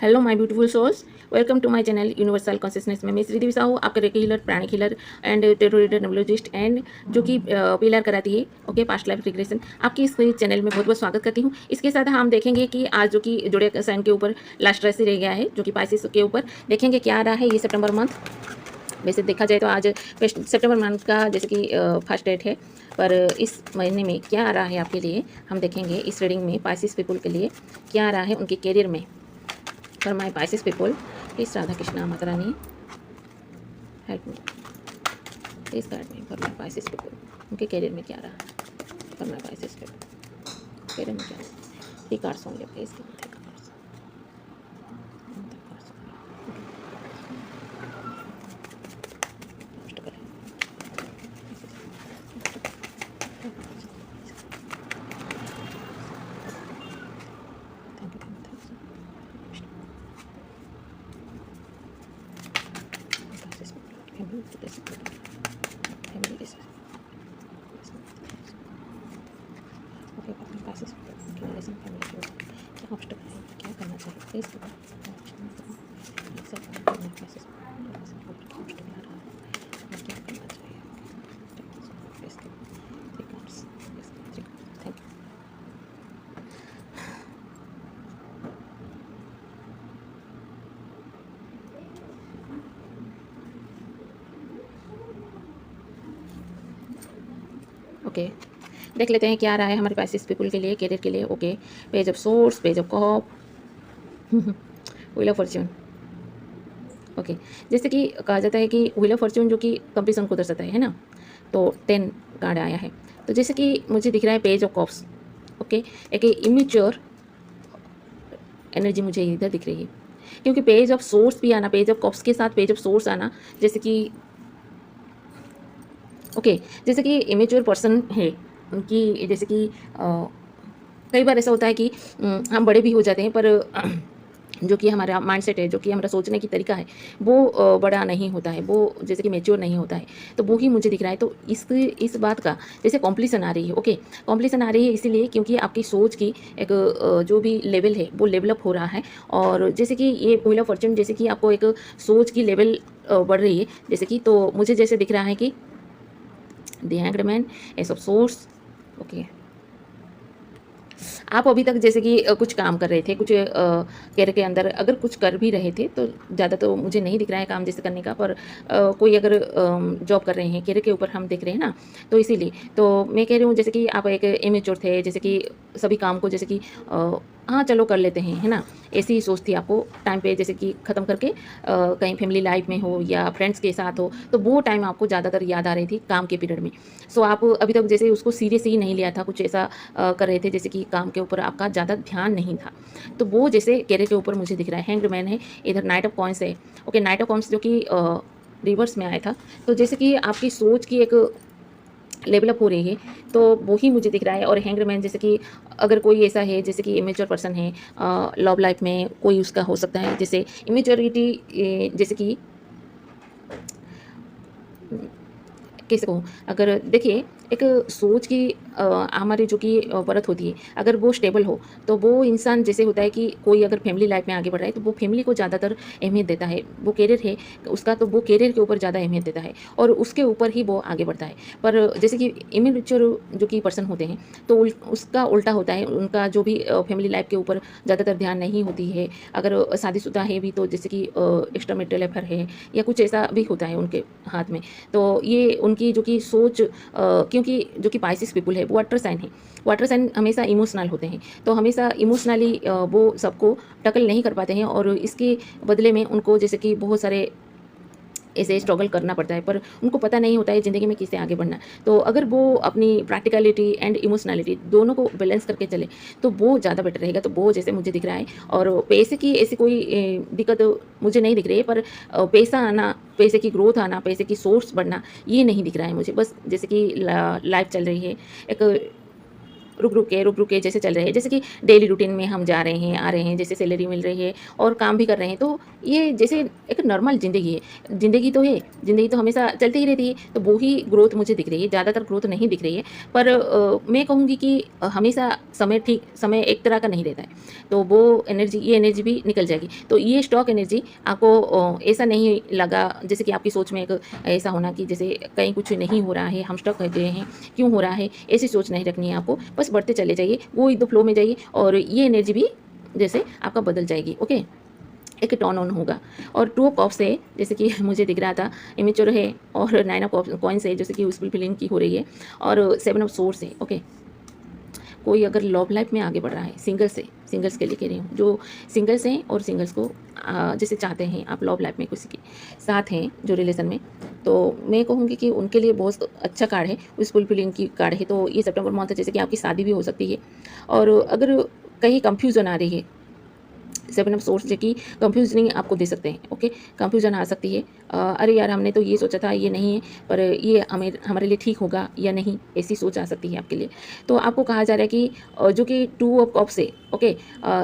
Hello my beautiful souls, welcome to my channel universal consciousness में मैं श्रीदेवी साहू, आपका reiki healer, pranic healer and tarot reader numerologist and जो कि pillar कराती है ओके पास्ट लाइफ रिग्रेशन। आपकी इस चैनल में बहुत बहुत स्वागत करती हूँ। इसके साथ हम देखेंगे कि आज जो कि जोडिएक साइन के ऊपर लास्ट राशि रह गया है, जो कि पाइसेस के ऊपर देखेंगे क्या आ रहा है ये सितंबर मंथ। वैसे देखा जाए तो आज सितंबर मंथ का जैसे कि फर्स्ट डेट है, पर इस महीने में क्या आ रहा है आपके लिए हम देखेंगे। इस रीडिंग में पाइसेस पीपल के लिए क्या आ रहा है उनके करियर में। For my Pisces people please Radha Krishna माता रानी help me, please guide me for my Pisces people. उनके करियर में क्या रहा है for my Pisces people, career में क्या रहा है। 3 कार्ड्स होंगे प्लीज, 3 कार्ड्स। क्या ऑब्स्टेकल है, क्या करना चाहिए प्लीज थैंक यू। ओके, देख लेते हैं क्या आ रहा है हमारे पास इस पीपल के लिए, करियर के लिए। Okay, page of source, page of cup, wheel of Fortune. Okay, जैसे कि कहा जाता है कि व्हील ऑफ फॉर्च्यून जो कि कंप्लीशन को दर्शाता है ना, तो 10 कार्ड आया है। तो जैसे कि मुझे दिख रहा है पेज ऑफ कप्स। ओके, एक इमेच्योर एनर्जी मुझे इधर दिख रही है, क्योंकि पेज ऑफ सोर्स भी आना, पेज ऑफ कप्स के साथ पेज ऑफ सोर्स आना, जैसे कि ओके जैसे कि इमेच्योर पर्सन है उनकी, जैसे कि कई बार ऐसा होता है कि हम बड़े भी हो जाते हैं, पर जो कि हमारा माइंडसेट है, जो कि हमारा सोचने की तरीका है, वो बड़ा नहीं होता है, वो जैसे कि मैच्योर नहीं होता है। तो वो ही मुझे दिख रहा है। तो इस बात का जैसे कॉम्प्लीसन आ रही है। ओके, कॉम्प्लीसन आ रही है इसीलिए क्योंकि आपकी सोच की एक जो भी लेवल है वो डेवलप हो रहा है। और जैसे कि ये व्हील ऑफ फॉर्च्यून जैसे कि आपको एक सोच की लेवल बढ़ रही है, जैसे कि तो मुझे जैसे दिख रहा है कि the hanged man, S of source. Okay, आप अभी तक जैसे कि कुछ काम कर रहे थे, कुछ कैरियर के अंदर अगर कुछ कर भी रहे थे, तो ज़्यादा तो मुझे नहीं दिख रहा है काम जैसे करने का, पर कोई अगर जॉब कर रहे हैं कैरियर के ऊपर हम देख रहे हैं ना, तो इसीलिए तो मैं कह रही हूँ जैसे कि आप एक इमेच्योर थे, जैसे कि सभी काम को जैसे कि हाँ चलो कर लेते हैं, है ना, ऐसी सोच थी आपको टाइम पे, जैसे कि ख़त्म करके कहीं फैमिली लाइफ में हो या फ्रेंड्स के साथ हो, तो वो टाइम आपको ज़्यादातर याद आ रही थी काम के पीरियड में। सो आप अभी तक जैसे उसको सीरियस ही नहीं लिया था, कुछ ऐसा कर रहे थे जैसे कि काम के ऊपर आपका ज़्यादा ध्यान नहीं था। तो वो जैसे कैरियर के ऊपर मुझे दिख रहा है। हैंग्ड मैन है, इधर नाइट ऑफ कॉइन्स है। ओके, नाइट ऑफ कॉइन्स जो कि रिवर्स में आया था। तो जैसे कि आपकी सोच की एक लेवलअप हो रही है, तो वो ही मुझे दिख रहा है। और हैंग्ड मैन जैसे कि अगर कोई ऐसा है जैसे कि इमेच्योर पर्सन है, लव लाइफ में कोई उसका हो सकता है, जैसे इमेच्योरिटी जैसे कि कैसे कहूँ, अगर देखिए एक सोच की हमारी जो कि परत होती है, अगर वो स्टेबल हो, तो वो इंसान जैसे होता है कि कोई अगर फैमिली लाइफ में आगे बढ़ रहा है, तो वो फैमिली को ज़्यादातर अहमियत देता है। वो कैरियर है उसका, तो वो कैरियर के ऊपर ज़्यादा अहमियत देता है और उसके ऊपर ही वो आगे बढ़ता है। पर जैसे कि इमेच्योर जो कि पर्सन होते हैं, तो उसका उल्टा होता है, उनका जो भी फैमिली लाइफ के ऊपर ज़्यादातर ध्यान नहीं होती है। अगर शादीशुदा है भी, तो जैसे कि एक्स्ट्रा मैरिटल अफेयर है या कुछ ऐसा भी होता है उनके हाथ में, तो ये उनकी जो कि सोच क्योंकि जो कि पाइसेस पीपल है वो वाटर साइन है। वाटर साइन हमेशा इमोशनल होते हैं, तो हमेशा इमोशनली वो सबको टैकल नहीं कर पाते हैं, और इसके बदले में उनको जैसे कि बहुत सारे ऐसे स्ट्रगल करना पड़ता है, पर उनको पता नहीं होता है ज़िंदगी में किससे आगे बढ़ना है। तो अगर वो अपनी प्रैक्टिकलिटी एंड इमोशनलिटी दोनों को बैलेंस करके चले, तो वो ज़्यादा बेटर रहेगा। तो वो जैसे मुझे दिख रहा है। और पैसे की ऐसी कोई दिक्कत मुझे नहीं दिख रही है, पर पैसा आना, पैसे की ग्रोथ आना, पैसे की सोर्स बढ़ना, ये नहीं दिख रहा है मुझे। बस जैसे कि लाइफ चल रही है, एक रुक रुक के जैसे चल रहे हैं, जैसे कि डेली रूटीन में हम जा रहे हैं, आ रहे हैं, जैसे सैलरी मिल रही है और काम भी कर रहे हैं, तो ये जैसे एक नॉर्मल ज़िंदगी है। ज़िंदगी तो है, ज़िंदगी तो हमेशा चलती ही रहती है, तो वो ही ग्रोथ मुझे दिख रही है, ज़्यादातर ग्रोथ नहीं दिख रही है। पर मैं कहूँगी कि हमेशा समय एक तरह का नहीं रहता है, तो वो ये एनर्जी भी निकल जाएगी। तो ये स्टॉक एनर्जी आपको ऐसा नहीं लगा जैसे कि आपकी सोच में एक ऐसा होना कि जैसे कहीं कुछ नहीं हो रहा है, हम स्टक हो गए हैं, क्यों हो रहा है, ऐसी सोच नहीं रखनी है आपको। बस बढ़ते चले जाइए, वो विद द फ्लो में जाइए और ये एनर्जी भी जैसे आपका बदल जाएगी। ओके, एक टर्न ऑन होगा। और टू ऑफ कप्स है, जैसे कि मुझे दिख रहा था इमेच्योर है, और नाइन ऑफ कॉइन्स है जैसे कि उसकी फीलिंग की हो रही है, और सेवन ऑफ सोर्स है। ओके, कोई अगर लव लाइफ में आगे बढ़ रहा है, सिंगल्स के लिए कह रही हूँ, जो सिंगल्स हैं और सिंगल्स को जैसे चाहते हैं आप लव लाइफ में किसी के साथ हैं जो रिलेशन में, तो मैं कहूँगी कि उनके लिए बहुत अच्छा कार्ड है, उस फुलफिलिंग की कार्ड है। तो ये सितंबर मंथ है, जैसे कि आपकी शादी भी हो सकती है। और अगर कहीं कंफ्यूजन आ रही है, सेवन ऑफ सोर्स जो कि कंफ्यूजनिंग आपको दे सकते हैं। ओके, कंफ्यूजन आ सकती है, अरे यार हमने तो ये सोचा था, ये नहीं है, पर ये हमारे लिए ठीक होगा या नहीं, ऐसी सोच आ सकती है आपके लिए। तो आपको कहा जा रहा है कि जो कि टू ऑफ कप्स है, ओके,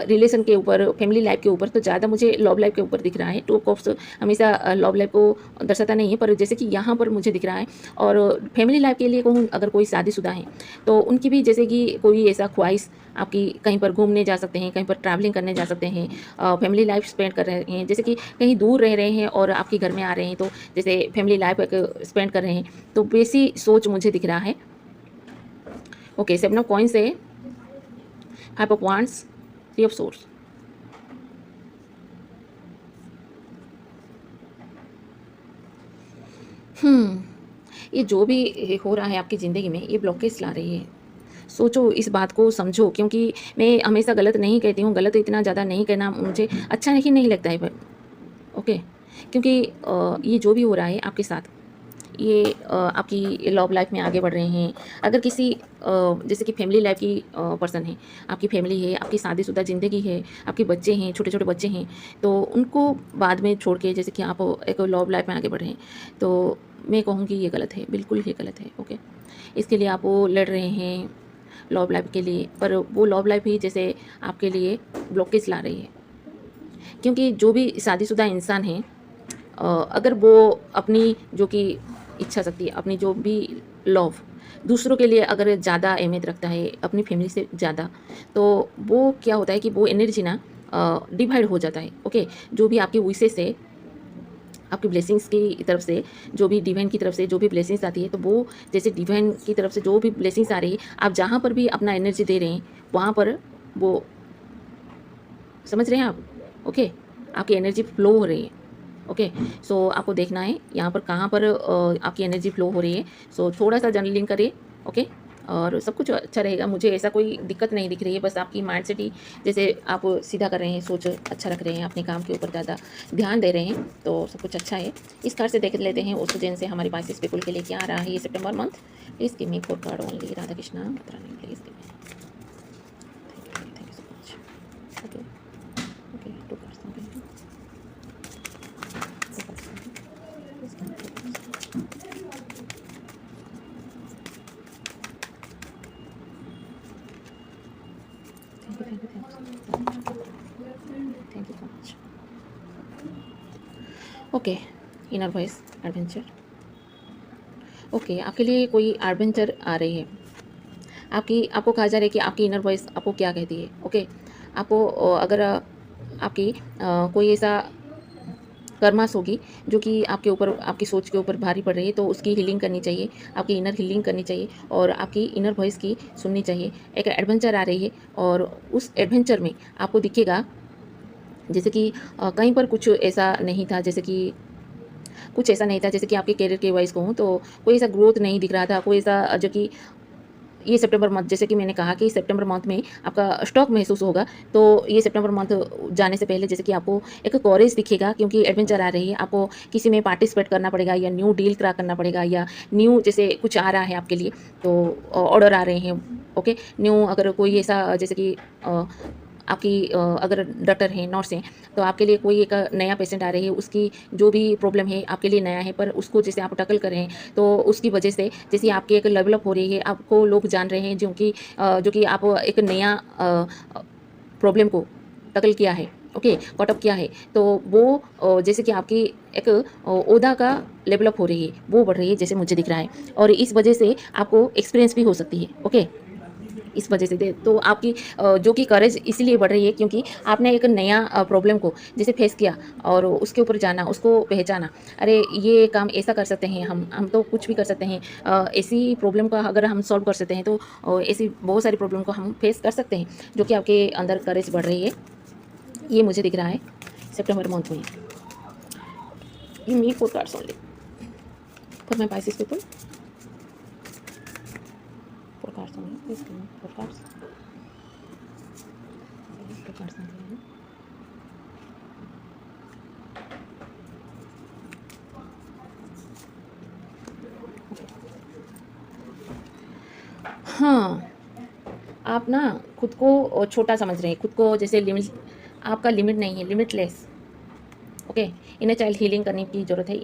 रिलेशन के ऊपर, फैमिली लाइफ के ऊपर तो ज़्यादा मुझे लव लाइफ के ऊपर दिख रहा है। टू ऑफ कप्स हमेशा लव लाइफ को दर्शाता नहीं है, पर जैसे कि यहाँ पर मुझे दिख रहा है। और फैमिली लाइफ के लिए कहूँ, अगर कोई शादीशुदा है तो उनकी भी जैसे कि कोई ऐसा ख्वाहिश आपकी, कहीं पर घूमने जा सकते हैं, कहीं पर ट्रैवलिंग करने जा सकते हैं, फैमिली लाइफ स्पेंड कर रहे हैं, जैसे कि कहीं दूर रह रहे हैं और आपके घर में आ रहे हैं, तो जैसे फैमिली लाइफ एक स्पेंड कर रहे हैं, तो वैसी सोच मुझे दिख रहा है। ओके, सेवन ऑफ कॉइन्स है, five of wands, three of source. ये जो भी हो रहा है आपकी ज़िंदगी में, ये ब्लॉकेज ला रही है। सोचो, इस बात को समझो, क्योंकि मैं हमेशा गलत नहीं कहती हूँ, गलत इतना ज़्यादा नहीं कहना मुझे अच्छा नहीं लगता है। ओके, क्योंकि ये जो भी हो रहा है आपके साथ, ये आपकी लव लाइफ में आगे बढ़ रहे हैं। अगर किसी जैसे कि फैमिली लाइफ की पर्सन है, आपकी फैमिली है, आपकी शादीशुदा ज़िंदगी है, आपके बच्चे हैं, छोटे छोटे बच्चे हैं, तो उनको बाद में छोड़ के जैसे कि आप एक लव लाइफ में आगे बढ़ रहे हैं, तो मैं कहूँगी ये गलत है, बिल्कुल ही गलत है। ओके, इसके लिए आप वो लड़ रहे हैं लव लाइफ के लिए, पर वो लव लाइफ ही जैसे आपके लिए ब्लॉकेज ला रही है। क्योंकि जो भी शादीशुदा इंसान है, अगर वो अपनी जो कि इच्छा शक्ति, अपनी जो भी लव दूसरों के लिए अगर ज़्यादा अहमियत रखता है अपनी फैमिली से ज़्यादा, तो वो क्या होता है कि वो एनर्जी ना डिवाइड हो जाता है। ओके, जो भी आपकी विशेष है, आपकी ब्लेसिंग्स की तरफ से, जो भी डिवाइन की तरफ से जो भी ब्लेसिंग्स आती है, तो वो जैसे डिवाइन की तरफ से जो भी ब्लेसिंग्स आ रही है, आप जहाँ पर भी अपना एनर्जी दे रहे हैं, वहाँ पर वो, समझ रहे हैं आप? ओके, आपकी एनर्जी फ्लो हो रही है। ओके, सो आपको देखना है यहाँ पर कहाँ पर आपकी एनर्जी फ्लो हो रही है। सो थोड़ा सा जर्नलिंग करिए। ओके, और सब कुछ अच्छा रहेगा, मुझे ऐसा कोई दिक्कत नहीं दिख रही है। बस आपकी माइंड सेट ही जैसे आप सीधा कर रहे हैं, सोच अच्छा रख रहे हैं, अपने काम के ऊपर ज़्यादा ध्यान दे रहे हैं, तो सब कुछ अच्छा है। इस कार्ड से देख लेते हैं ओस्ट्रोजन से हमारे पास स्पेकुल के लिए क्या आ रहा है ये सितंबर month. Please give me 4 card only. Radha Krishna माता रानी, please give me. Thank you so much. Okay, okay, 2 cards. Thank you so much. Okay, inner voice adventure. Okay, आपके लिए कोई एडवेंचर आ रही है। आपको कहा जा रहा है कि आपकी इनर वॉइस आपको क्या कहती है। ओके, आपको अगर आपकी कोई ऐसा कर्मास होगी जो कि आपके ऊपर, आपकी सोच के ऊपर भारी पड़ रही है, तो उसकी हीलिंग करनी चाहिए, आपकी इनर हीलिंग करनी चाहिए और आपकी इनर वॉइस की सुननी चाहिए। एक एडवेंचर आ रही है और उस एडवेंचर में आपको दिखेगा जैसे कि कहीं पर कुछ ऐसा नहीं था, जैसे कि आपके करियर के वाइज कहूँ तो कोई ऐसा ग्रोथ नहीं दिख रहा था, कोई ऐसा जो कि ये सितंबर मंथ, जैसे कि मैंने कहा कि सितंबर मंथ में आपका स्टॉक महसूस होगा, तो ये सितंबर मंथ जाने से पहले जैसे कि आपको एक कॉरेज दिखेगा, क्योंकि एडवेंचर आ रही है, आपको किसी में पार्टिसिपेट करना पड़ेगा या न्यू डील क्रैक करना पड़ेगा, या न्यू जैसे कुछ आ रहा है आपके लिए, तो ऑर्डर आ रहे हैं। ओके, न्यू अगर कोई ऐसा जैसे कि आपकी अगर डॉक्टर हैं, नर्स हैं, तो आपके लिए कोई एक नया पेशेंट आ रही है, उसकी जो भी प्रॉब्लम है आपके लिए नया है, पर उसको जैसे आप टैकल कर रहे हैं, तो उसकी वजह से जैसे आपकी एक लेवल अप हो रही है, आपको लोग जान रहे हैं जो कि आप एक नया प्रॉब्लम को टैकल किया है, ओके, कॉट अप किया है, तो वो जैसे कि आपकी एक ओहदा का लेवल अप हो रही है, वो बढ़ रही है जैसे मुझे दिख रहा है, और इस वजह से आपको एक्सपीरियंस भी हो सकती है, ओके। इस वजह से तो आपकी जो कि करेज इसलिए बढ़ रही है क्योंकि आपने एक नया प्रॉब्लम को जैसे फेस किया और उसके ऊपर जाना, उसको पहचाना, अरे ये काम ऐसा कर सकते हैं, हम तो कुछ भी कर सकते हैं, ऐसी प्रॉब्लम का अगर हम सॉल्व कर सकते हैं तो ऐसी बहुत सारी प्रॉब्लम को हम फेस कर सकते हैं, जो कि आपके अंदर करेज बढ़ रही है, ये मुझे दिख रहा है सितंबर मंथ में। You need 4 cards only for my Pisces people. 4 cards only. Please give me 4 cards. 4 cards only. हाँ, आप ना खुद को छोटा समझ रहे हैं, खुद को जैसे लिमिट, आपका लिमिट नहीं है, limitless, okay. Inner child healing करने की ज़रूरत है।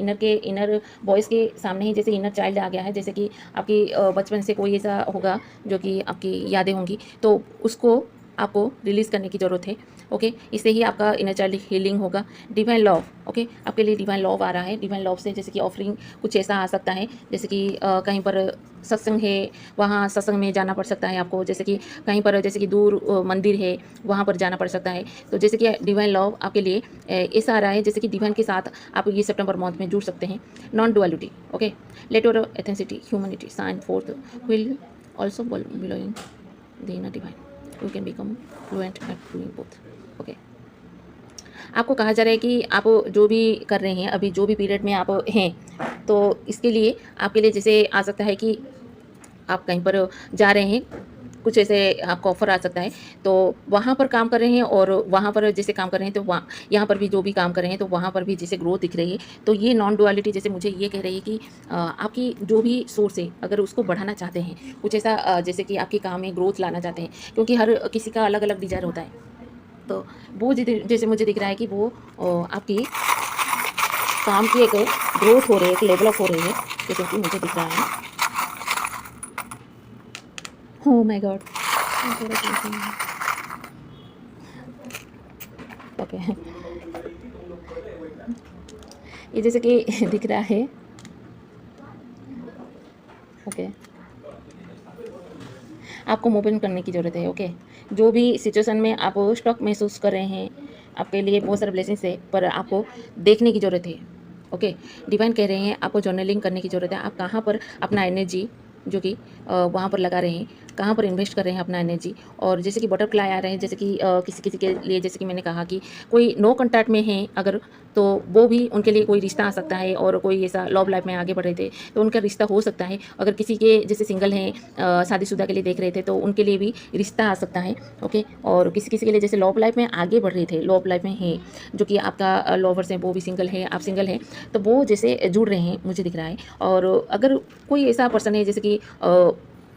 इनर वॉइस के सामने ही जैसे इनर चाइल्ड आ गया है, जैसे कि आपकी बचपन से कोई ऐसा होगा जो कि आपकी यादें होंगी, तो उसको आपको रिलीज़ करने की ज़रूरत है, ओके। इससे ही आपका इनर चाइल्ड हीलिंग होगा। डिवाइन लव, ओके, आपके लिए डिवाइन लव आ रहा है। डिवाइन लव से जैसे कि ऑफरिंग कुछ ऐसा आ सकता है, जैसे कि कहीं पर सत्संग है, वहाँ सत्संग में जाना पड़ सकता है आपको, जैसे कि कहीं पर जैसे कि दूर मंदिर है, वहाँ पर जाना पड़ सकता है। तो जैसे कि डिवाइन लव आपके लिए ऐसा आ रहा है, जैसे कि डिवाइन के साथ आप ये सितंबर मंथ में जुड़ सकते हैं। Non duality, okay. Let your authenticity, humanity shine forth will also bellowing the inner divine, you can become fluent at doing both, okay. आपको कहा जा रहा है कि आप जो भी कर रहे हैं, अभी जो भी पीरियड में आप हैं, तो इसके लिए आपके लिए जैसे आ सकता है कि आप कहीं पर जा रहे हैं, कुछ ऐसे आपको ऑफ़र आ सकता है, तो वहाँ पर काम कर रहे हैं, और वहाँ पर जैसे काम कर रहे हैं, तो वहाँ यहाँ पर भी जो भी काम कर रहे हैं, तो वहाँ पर भी जैसे ग्रोथ दिख रही है। तो ये नॉन डुअलिटी जैसे मुझे ये कह रही है कि आपकी जो भी सोर्स है, अगर उसको बढ़ाना चाहते हैं, कुछ ऐसा जैसे कि आपके काम में ग्रोथ लाना चाहते हैं, क्योंकि हर किसी का अलग-अलग डिज़ायर होता है। तो वो जैसे मुझे दिख रहा है कि वो आपकी काम की एक ग्रोथ हो रही है, एक लेवल अप हो रही है, जैसे कि मुझे दिख रहा है। Oh my God! ओके। ये जैसे कि दिख रहा है, ओके। आपको मूवमेंट करने की ज़रूरत है, ओके। जो भी सिचुएशन में आप स्टक महसूस कर रहे हैं, आपके लिए बहुत सारे ब्लेसिंग्स है, पर आपको देखने की ज़रूरत है, ओके। डिवाइन कह रहे हैं आपको जर्नलिंग करने की ज़रूरत है। आप कहाँ पर अपना एनर्जी जो कि वहाँ पर लगा रहे हैं, कहाँ पर इन्वेस्ट कर रहे हैं अपना एनर्जी, और जैसे कि बटरफ्लाई आ रहे हैं, जैसे कि किसी-किसी के लिए जैसे कि मैंने कहा कि कोई नो कॉन्टैक्ट में हैं अगर, तो वो भी उनके लिए कोई रिश्ता आ सकता है, और कोई ऐसा लव लाइफ में आगे बढ़ रहे थे, तो उनका रिश्ता हो सकता है। अगर किसी के जैसे सिंगल हैं, शादीशुदा के लिए देख रहे थे, तो उनके लिए भी रिश्ता आ सकता है, ओके। और किसी-किसी के लिए जैसे लव लाइफ में आगे बढ़ रहे थे, लव लाइफ में हैं, जो कि आपका लवर्स हैं, वो भी सिंगल है, आप सिंगल हैं, तो वो जैसे जुड़ रहे हैं, मुझे दिख रहा है। और अगर कोई ऐसा पर्सन है जैसे कि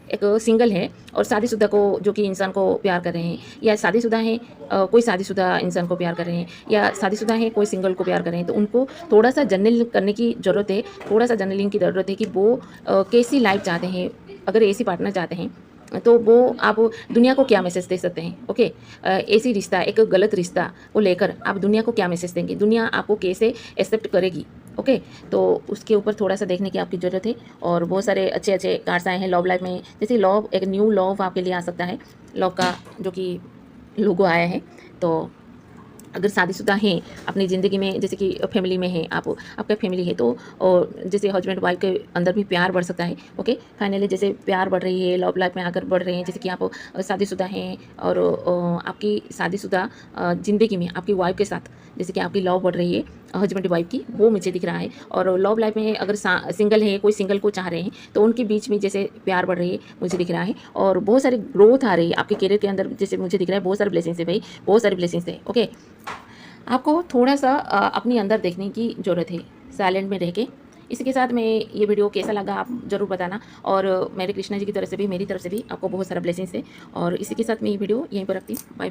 एक सिंगल है और शादीशुदा को जो कि इंसान को प्यार कर रहे हैं, या शादीशुदा हैं कोई शादीशुदा इंसान को प्यार कर रहे हैं, या शादीशुदा हैं कोई सिंगल को प्यार कर रहे हैं, तो उनको थोड़ा-सा जर्नलिंग करने की ज़रूरत है, थोड़ा-सा जर्नलिंग की ज़रूरत है कि वो कैसी लाइफ़ चाहते हैं, अगर ऐसी पार्टनर चाहते हैं, तो वो आप दुनिया को क्या मैसेज दे सकते हैं, ओके। ऐसी रिश्ता, एक गलत रिश्ता को लेकर आप दुनिया को क्या मैसेज देंगे, दुनिया आपको कैसे एक्सेप्ट करेगी, ओके। तो उसके ऊपर थोड़ा-सा देखने की आपकी ज़रूरत है। और बहुत सारे अच्छे-अच्छे कार्ड्स आए हैं लव लाइफ में, जैसे लव, एक न्यू लव आपके लिए आ सकता है, लव का जो कि लोगो आया है। तो अगर शादीशुदा हैं अपनी ज़िंदगी में, जैसे कि फैमिली में हैं आप, आपका फैमिली है, तो और जैसे हस्बैंड वाइफ के अंदर भी प्यार बढ़ सकता है, ओके। फाइनली जैसे प्यार बढ़ रही है, लव लाइफ में आकर बढ़ रहे हैं, जैसे कि आप शादीशुदा हैं, और आपकी शादीशुदा ज़िंदगी में आपकी वाइफ के साथ जैसे कि आपकी लव बढ़ रही है हस्बैंड वाइफ की, वो मुझे दिख रहा है। और लव लाइफ में अगर सिंगल है, कोई सिंगल को चाह रहे हैं, तो उनके बीच में जैसे प्यार बढ़ रही है, मुझे दिख रहा है। और बहुत सारी ग्रोथ आ रही है आपके करियर के अंदर, जैसे मुझे दिख रहा है बहुत सारे ब्लेसिंग्स है भाई, बहुत सारे ब्लेसिंग्स है, ओके। आपको थोड़ा-सा अपनी अंदर देखने की ज़रूरत है, साइलेंट में रह के। इसी के साथ मैं ये वीडियो कैसा लगा आप ज़रूर बताना, और मेरे कृष्णा जी की तरफ से भी, मेरी तरफ से भी आपको बहुत सारा ब्लेसिंग्स है। और इसी के साथ मैं ये वीडियो यहीं पर रखती हूँ। बाय।